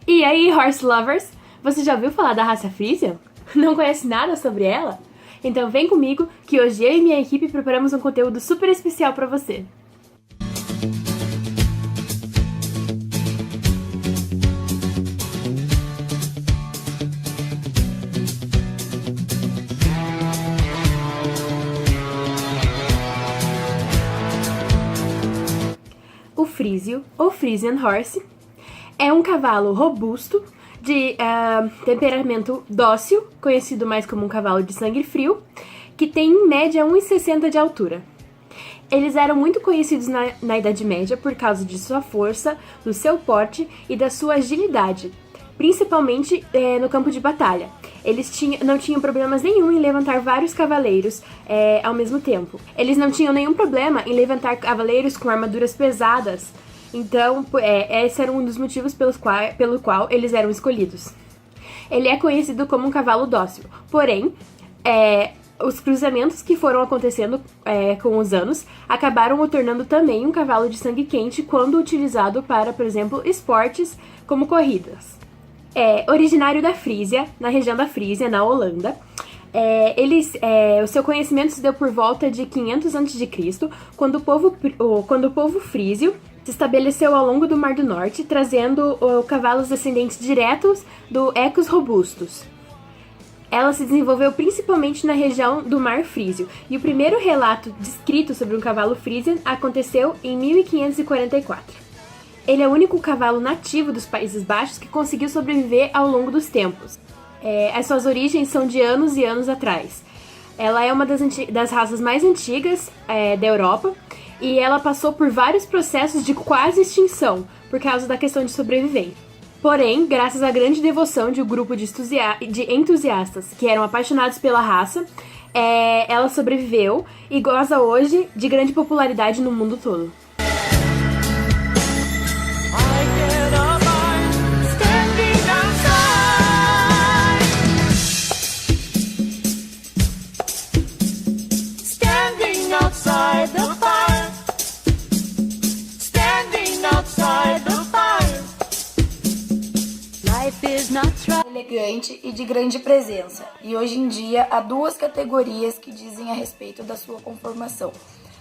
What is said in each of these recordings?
E aí, horse lovers? Você já ouviu falar da raça Friesian? Não conhece nada sobre ela? Então vem comigo que hoje eu e minha equipe preparamos um conteúdo super especial para você. O Frísio, ou Friesian Horse, é um cavalo robusto, de temperamento dócil, conhecido mais como um cavalo de sangue frio, que tem em média 1,60 m de altura. Eles eram muito conhecidos na Idade Média por causa de sua força, do seu porte e da sua agilidade, principalmente no campo de batalha. Eles não tinham problemas nenhum em levantar vários cavaleiros ao mesmo tempo. Eles não tinham nenhum problema em levantar cavaleiros com armaduras pesadas. Então, esse era um dos motivos pelo qual eles eram escolhidos. Ele é conhecido como um cavalo dócil, porém, os cruzamentos que foram acontecendo com os anos acabaram o tornando também um cavalo de sangue quente quando utilizado para, por exemplo, esportes como corridas. Originário da Frísia, na região da Frísia, na Holanda. O seu conhecimento se deu por volta de 500 a.C., quando o povo frísio se estabeleceu ao longo do Mar do Norte, trazendo cavalos descendentes diretos do Equus robustus. Ela se desenvolveu principalmente na região do Mar Frísio, e o primeiro relato descrito sobre um cavalo Friesian aconteceu em 1544. Ele é o único cavalo nativo dos Países Baixos que conseguiu sobreviver ao longo dos tempos. As suas origens são de anos e anos atrás. Ela é uma das raças mais antigas da Europa, e ela passou por vários processos de quase extinção por causa da questão de sobrevivência. Porém, graças à grande devoção de um grupo de entusiastas que eram apaixonados pela raça, ela sobreviveu e goza hoje de grande popularidade no mundo todo. Elegante e de grande presença, e hoje em dia há duas categorias que dizem a respeito da sua conformação.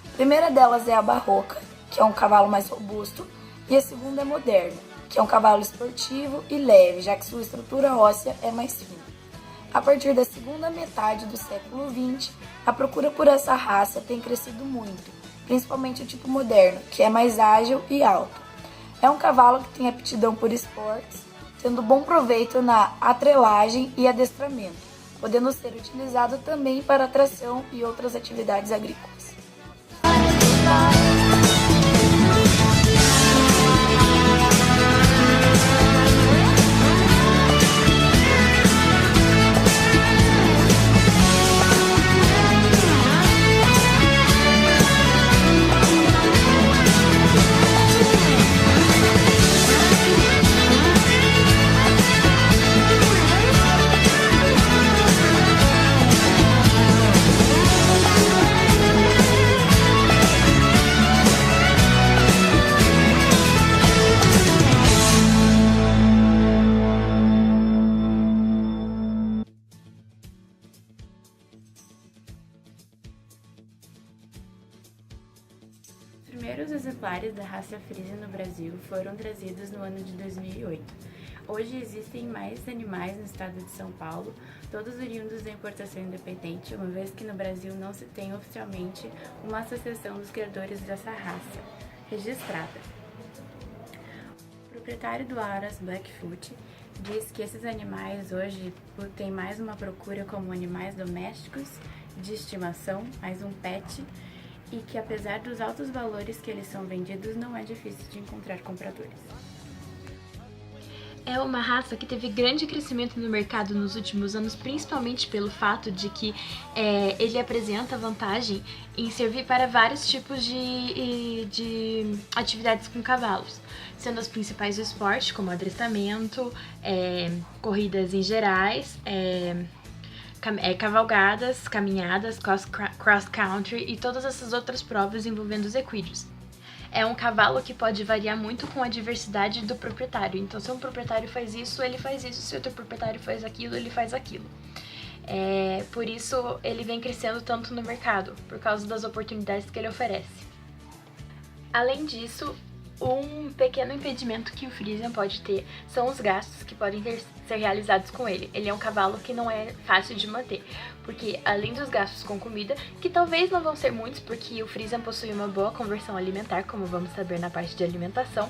A primeira delas é a barroca, que é um cavalo mais robusto, e a segunda é moderna, que é um cavalo esportivo e leve, já que sua estrutura óssea é mais fina. A partir da segunda metade do século XX, a procura por essa raça tem crescido muito, principalmente o tipo moderno, que é mais ágil e alto. É um cavalo que tem aptidão por esportes, tendo bom proveito na atrelagem e adestramento, podendo ser utilizado também para tração e outras atividades agrícolas. Os primeiros exemplares da raça Friesian no Brasil foram trazidos no ano de 2008. Hoje existem mais animais no estado de São Paulo, todos oriundos da importação independente, uma vez que no Brasil não se tem oficialmente uma associação dos criadores dessa raça registrada. O proprietário do Aras Blackfoot diz que esses animais hoje têm mais uma procura como animais domésticos, de estimação, mais um pet, e que apesar dos altos valores que eles são vendidos, não é difícil de encontrar compradores. É uma raça que teve grande crescimento no mercado nos últimos anos, principalmente pelo fato de que ele apresenta vantagem em servir para vários tipos de atividades com cavalos, sendo as principais do esporte, como adestramento, corridas em gerais, cavalgadas, caminhadas, cross-country e todas essas outras provas envolvendo os equídeos. é um cavalo que pode variar muito com a diversidade do proprietário. Então, se um proprietário faz isso, ele faz isso. Se outro proprietário faz aquilo, ele faz aquilo. Por isso, ele vem crescendo tanto no mercado, por causa das oportunidades que ele oferece. Além disso, um pequeno impedimento que o Friesian pode ter são os gastos que podem ser realizados com ele. Ele é um cavalo que não é fácil de manter, porque além dos gastos com comida, que talvez não vão ser muitos, porque o Friesian possui uma boa conversão alimentar, como vamos saber na parte de alimentação,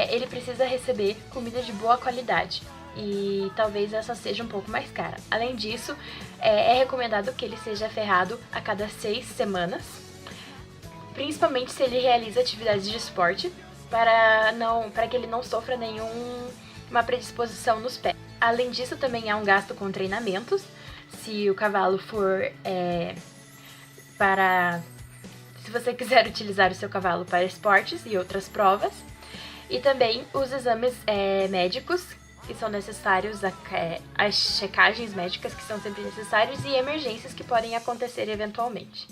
ele precisa receber comida de boa qualidade. E talvez essa seja um pouco mais cara. Além disso, é recomendado que ele seja ferrado a cada 6 semanas, principalmente se ele realiza atividades de esporte, para que ele não sofra nenhuma predisposição nos pés. Além disso, também há um gasto com treinamentos, se o cavalo for se você quiser utilizar o seu cavalo para esportes e outras provas, e também os exames médicos que são necessários, as checagens médicas que são sempre necessárias e emergências que podem acontecer eventualmente.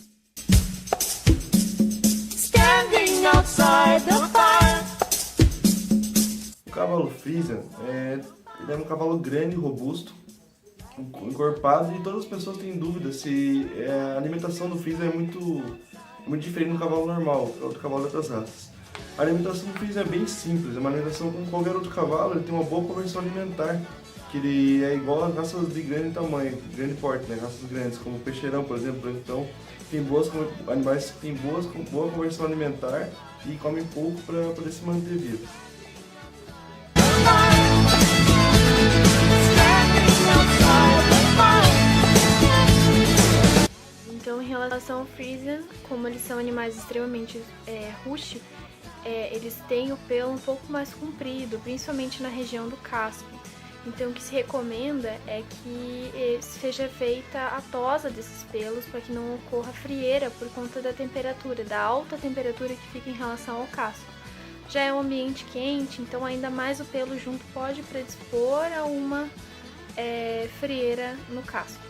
O cavalo Friesian ele é um cavalo grande e robusto, encorpado, e todas as pessoas têm dúvida se a alimentação do Friesian é muito diferente do cavalo normal, do cavalo de outras raças. A alimentação do Friesian é bem simples, é uma alimentação como qualquer outro cavalo. Ele tem uma boa conversão alimentar, que ele é igual a raças de grande tamanho, grande porte, né? Raças grandes, como o peixeirão, por exemplo. Então, tem animais que têm boa conversão alimentar e comem pouco para poder se manter vivos. Então, em relação ao Friesian, como eles são animais extremamente rústicos, eles têm o pelo um pouco mais comprido, principalmente na região do casco. Então, o que se recomenda é que seja feita a tosa desses pelos para que não ocorra frieira por conta da temperatura, da alta temperatura que fica em relação ao casco. Já é um ambiente quente, então ainda mais o pelo junto pode predispor a uma frieira no casco.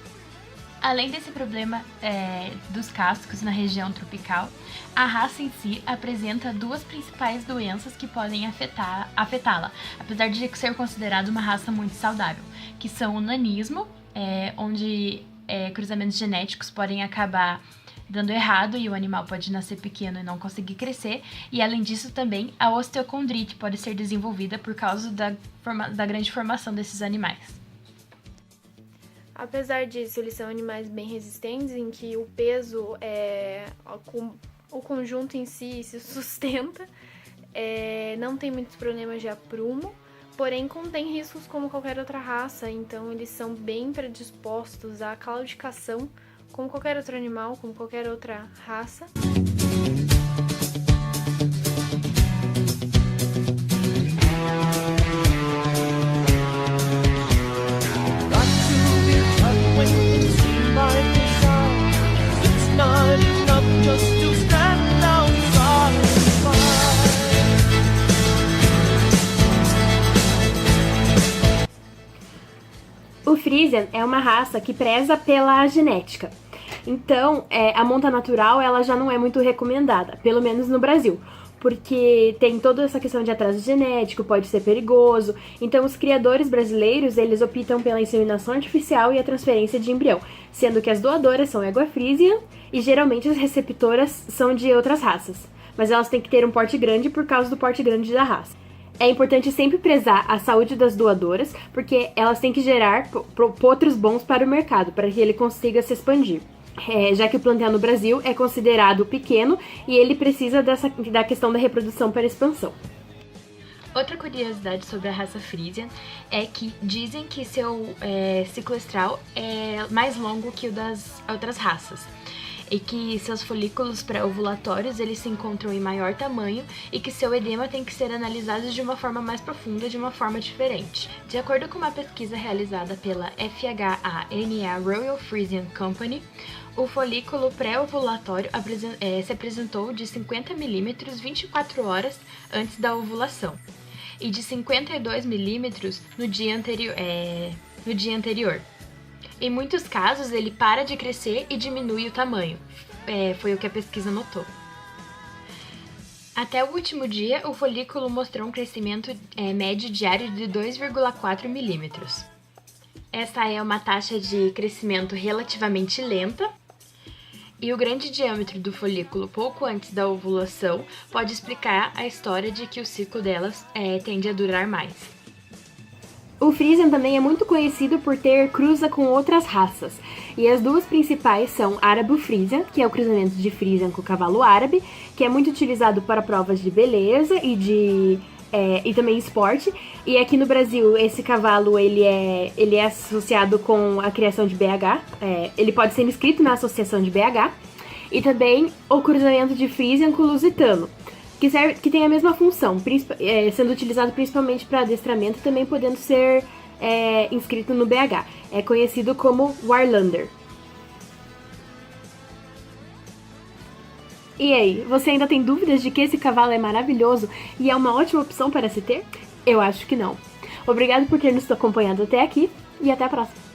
Além desse problema dos cascos na região tropical, a raça em si apresenta duas principais doenças que podem afetá-la, apesar de ser considerada uma raça muito saudável, que são o nanismo, onde cruzamentos genéticos podem acabar dando errado e o animal pode nascer pequeno e não conseguir crescer, e além disso também a osteocondrite pode ser desenvolvida por causa da grande formação desses animais. Apesar disso, eles são animais bem resistentes, em que o peso, o conjunto em si se sustenta, não tem muitos problemas de aprumo, porém contém riscos como qualquer outra raça, então eles são bem predispostos à claudicação, como qualquer outro animal, como qualquer outra raça. O Friesian é uma raça que preza pela genética. Então, a monta natural ela já não é muito recomendada, pelo menos no Brasil, porque tem toda essa questão de atraso genético, pode ser perigoso. Então, os criadores brasileiros, eles optam pela inseminação artificial e a transferência de embrião, sendo que as doadoras são égua Friesian e geralmente as receptoras são de outras raças, mas elas têm que ter um porte grande por causa do porte grande da raça. É importante sempre prezar a saúde das doadoras, porque elas têm que gerar potros bons para o mercado, para que ele consiga se expandir. Já que o plantel no Brasil é considerado pequeno e ele precisa da questão da reprodução para expansão. Outra curiosidade sobre a raça Friesian é que dizem que seu ciclo estral é mais longo que o das outras raças, e que seus folículos pré-ovulatórios eles se encontram em maior tamanho e que seu edema tem que ser analisado de uma forma mais profunda, de uma forma diferente. De acordo com uma pesquisa realizada pela FHANA Royal Friesian Company, o folículo pré-ovulatório se apresentou de 50 mm 24 horas antes da ovulação e de 52 mm no dia anterior. Em muitos casos, ele para de crescer e diminui o tamanho. Foi o que a pesquisa notou. Até o último dia, o folículo mostrou um crescimento médio diário de 2,4 milímetros. Essa é uma taxa de crescimento relativamente lenta, e o grande diâmetro do folículo pouco antes da ovulação pode explicar a história de que o ciclo delas tende a durar mais. O Friesian também é muito conhecido por ter cruza com outras raças, e as duas principais são Arabo-Friesian, que é o cruzamento de Friesian com o cavalo árabe, que é muito utilizado para provas de beleza e também esporte. E aqui no Brasil, esse cavalo ele é associado com a criação de BH, ele pode ser inscrito na associação de BH, e também o cruzamento de Friesian com Lusitano, que tem a mesma função, sendo utilizado principalmente para adestramento e também podendo ser inscrito no BH. É conhecido como Warlander. E aí, você ainda tem dúvidas de que esse cavalo é maravilhoso e é uma ótima opção para se ter? Eu acho que não. Obrigado por ter nos acompanhado até aqui e até a próxima!